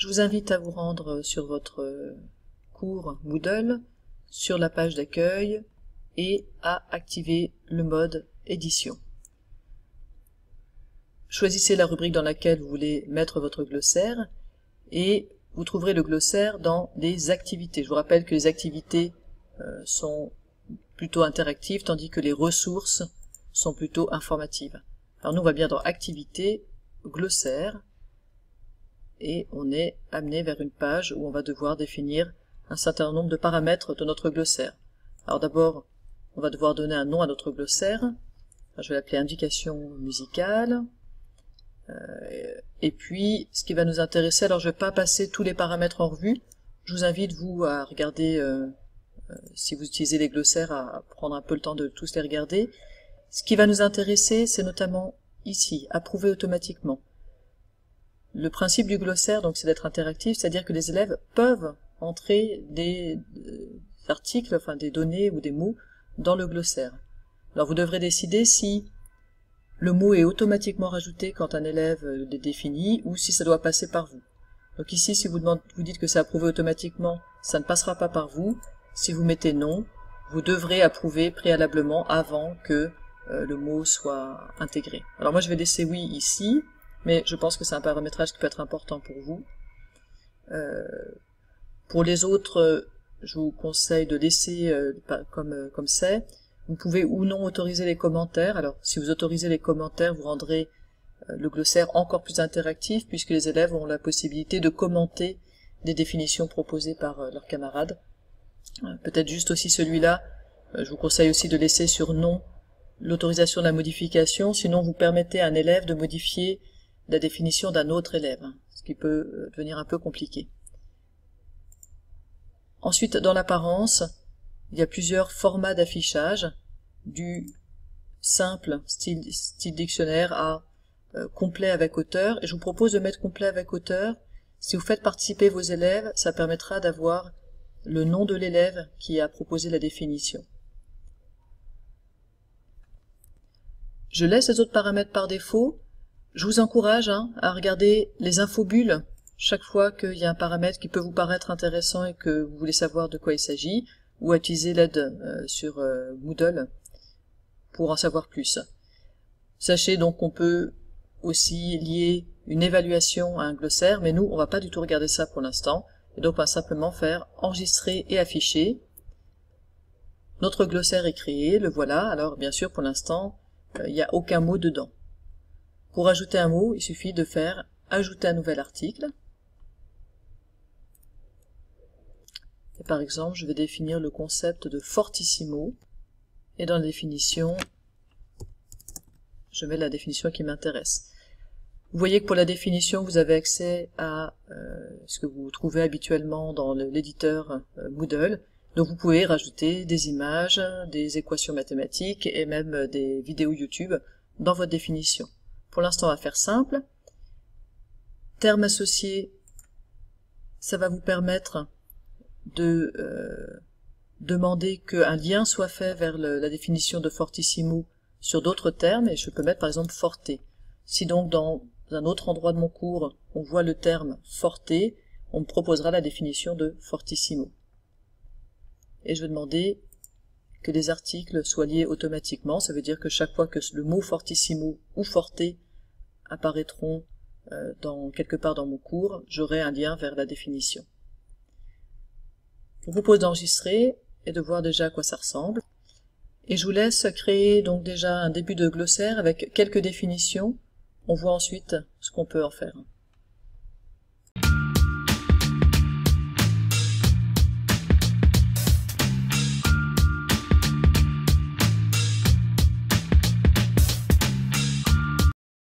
Je vous invite à vous rendre sur votre cours Moodle, sur la page d'accueil et à activer le mode édition. Choisissez la rubrique dans laquelle vous voulez mettre votre glossaire et vous trouverez le glossaire dans les activités. Je vous rappelle que les activités sont plutôt interactives tandis que les ressources sont plutôt informatives. Alors nous on va bien dans activités, glossaire, et on est amené vers une page où on va devoir définir un certain nombre de paramètres de notre glossaire. Alors d'abord, on va devoir donner un nom à notre glossaire. Alors, je vais l'appeler indication musicale. Et puis, ce qui va nous intéresser, alors je ne vais pas passer tous les paramètres en revue. Je vous invite, vous, à regarder, si vous utilisez les glossaires, à prendre un peu le temps de tous les regarder. Ce qui va nous intéresser, c'est notamment ici, approuver automatiquement. Le principe du glossaire, donc, c'est d'être interactif, c'est-à-dire que les élèves peuvent entrer des articles, enfin des données ou des mots dans le glossaire. Alors vous devrez décider si le mot est automatiquement rajouté quand un élève le définit ou si ça doit passer par vous. Donc ici, si vous dites que c'est approuvé automatiquement, ça ne passera pas par vous. Si vous mettez non, vous devrez approuver préalablement avant que le mot soit intégré. Alors moi je vais laisser oui ici, mais je pense que c'est un paramétrage qui peut être important pour vous. Pour les autres, je vous conseille de laisser comme c'est. Vous pouvez ou non autoriser les commentaires. Alors, si vous autorisez les commentaires, vous rendrez le glossaire encore plus interactif, puisque les élèves ont la possibilité de commenter des définitions proposées par leurs camarades. Peut-être juste aussi celui-là, je vous conseille aussi de laisser sur non l'autorisation de la modification, sinon vous permettez à un élève de modifier la définition d'un autre élève, ce qui peut devenir un peu compliqué. Ensuite, dans l'apparence, il y a plusieurs formats d'affichage, du simple style dictionnaire à complet avec auteur, et je vous propose de mettre complet avec auteur. Si vous faites participer vos élèves, ça permettra d'avoir le nom de l'élève qui a proposé la définition. Je laisse les autres paramètres par défaut. Je vous encourage à regarder les infobulles chaque fois qu'il y a un paramètre qui peut vous paraître intéressant et que vous voulez savoir de quoi il s'agit, ou à utiliser l'aide sur Moodle pour en savoir plus. Sachez donc qu'on peut aussi lier une évaluation à un glossaire, mais nous, on va pas du tout regarder ça pour l'instant, et donc on va simplement faire enregistrer et afficher. Notre glossaire est créé, le voilà. Alors bien sûr, pour l'instant, il n'y a aucun mot dedans. Pour ajouter un mot, il suffit de faire ajouter un nouvel article. Et par exemple, je vais définir le concept de fortissimo, et dans la définition, je mets la définition qui m'intéresse. Vous voyez que pour la définition, vous avez accès à ce que vous trouvez habituellement dans l'éditeur Moodle. Donc vous pouvez rajouter des images, des équations mathématiques et même des vidéos YouTube dans votre définition. Pour l'instant, on va faire simple. Termes associés, ça va vous permettre de demander qu'un lien soit fait vers la définition de fortissimo sur d'autres termes, et je peux mettre par exemple forte. Si donc dans un autre endroit de mon cours, on voit le terme forte, on me proposera la définition de fortissimo. Et je vais demander que les articles soient liés automatiquement, ça veut dire que chaque fois que le mot fortissimo ou forte apparaîtront quelque part dans mon cours, j'aurai un lien vers la définition. Je vous propose d'enregistrer et de voir déjà à quoi ça ressemble. Et je vous laisse créer donc déjà un début de glossaire avec quelques définitions. On voit ensuite ce qu'on peut en faire.